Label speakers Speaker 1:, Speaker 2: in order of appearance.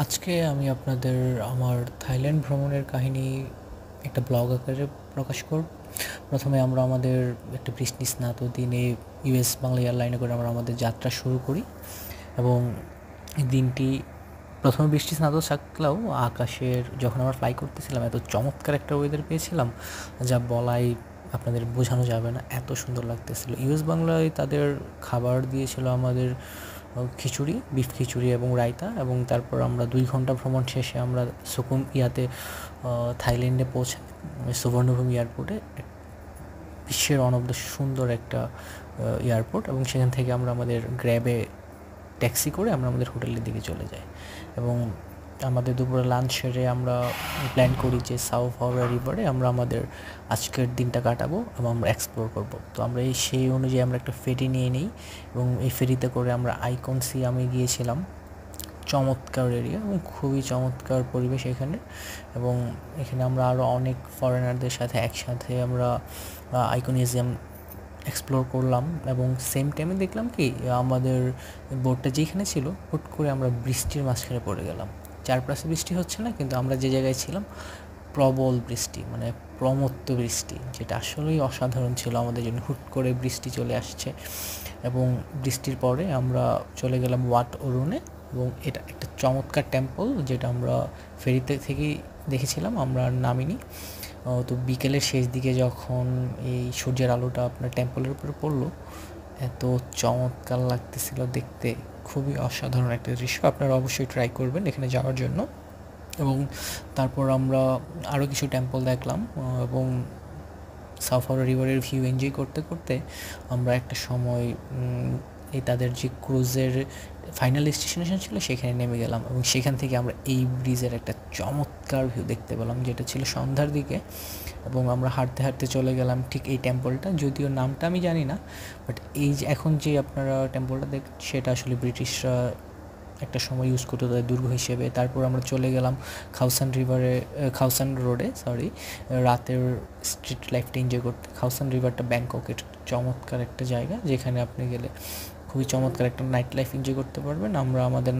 Speaker 1: আজকে আমি আপনাদের আমার থাইল্যান্ড ভ্রমণের কাহিনী একটা ব্লগ আকারে প্রকাশ করব। প্রথমে আমরা আমাদের একটা বৃষ্টি স্নাত দিনে ইউএস বাংলা এয়ারলাইনে করে আমরা আমাদের যাত্রা শুরু করি এবং এই দিনটি প্রথমে বৃষ্টি স্নাত থাকলেও আকাশের যখন আমরা ফ্লাই করতেছিলাম এত চমৎকার একটা ওয়েদার পেয়েছিলাম যা বলাই আপনাদের বোঝানো যাবে না, এত সুন্দর লাগতেছিল। ইউএস বাংলায় তাদের খাবার দিয়েছিল আমাদের খিচুড়ি, বিফ খিচুড়ি এবং রায়তা, এবং তারপর আমরা 2 ঘন্টা ভ্রমণ শেষে আমরা থাইল্যান্ডে পৌঁছাই সুবর্ণভূমি এয়ারপোর্টে। বিশ্বের ওয়ান অফ দ্য সুন্দর একটা এয়ারপোর্ট, এবং সেখান থেকে আমরা আমাদের গ্র্যাবে ট্যাক্সি করে আমরা আমাদের হোটেলের দিকে চলে যাই এবং আমাদের দুপুরে লাঞ্চ সেরে আমরা প্ল্যান করি যে সাউথ হাওড়া রিভারে আমরা আমাদের আজকের দিনটা কাটাবো এবং আমরা এক্সপ্লোর করব। তো আমরা সেই অনুযায়ী আমরা একটা ফেরি নিয়ে নিই এবং এই ফেরিতে করে আমরা আইকন সিয়ামে গিয়েছিলাম। চমৎকার এরিয়া এবং খুবই চমৎকার পরিবেশ এখানে, এবং এখানে আমরা আরও অনেক ফরেনারদের সাথে একসাথে আমরা আইকনিজিয়াম এক্সপ্লোর করলাম। এবং সেম টাইমে দেখলাম কি আমাদের বোটটা যেখানে ছিল হুট করে আমরা বৃষ্টির মাঝখানে পড়ে গেলাম। চারপাশে বৃষ্টি হচ্ছে না, কিন্তু আমরা যে জায়গায় ছিলাম প্রবল বৃষ্টি, মানে প্রমত্ত বৃষ্টি, যেটা আসলেই অসাধারণ ছিল আমাদের জন্য। হুট করে বৃষ্টি চলে আসছে এবং বৃষ্টির পরে আমরা চলে গেলাম ওয়াট অরুণে, এবং এটা একটা চমৎকার টেম্পল যেটা আমরা ফেরিতে থেকেই দেখেছিলাম, আমরা আর নামিনি। তো বিকেলের শেষ দিকে যখন এই সূর্যের আলোটা আপনার টেম্পলের উপরে পড়লো, এত চমৎকার লাগতেছিল দেখতে, খুবই অসাধারণ একটা দৃশ্য। আপনারা অবশ্যই ট্রাই করবেন এখানে যাওয়ার জন্য। এবং তারপর আমরা আরও কিছু টেম্পল দেখলাম এবং সাফারা রিভারের ভিউ এনজয় করতে করতে আমরা একটা সময় এই তাদের যে ক্রুজের ফাইনাল ডেস্টিনেশন ছিল সেখানে নেমে গেলাম, এবং সেখান থেকে আমরা এই ব্রিজের একটা চমৎকার ভিউ দেখতে পেলাম যেটা ছিল সন্ধ্যার দিকে। এবং আমরা হাঁটতে হাঁটতে চলে গেলাম ঠিক এই টেম্পলটা, যদিও নামটা আমি জানি না, বাট এই যে এখন যে আপনারা টেম্পলটা সেটা আসলে ব্রিটিশরা একটা সময় ইউজ করতো তাদের দুর্গ হিসেবে। তারপর আমরা চলে গেলাম খাউসান রোডে, রাতের স্ট্রিট লাইফটা এনজয় করতে। খাউসান রিভারটা ব্যাংককের চমৎকার একটা জায়গা, যেখানে আপনি গেলে খুবই চমৎকার একটা নাইট লাইফ এনজয় করতে পারবেন। আমরা আমাদের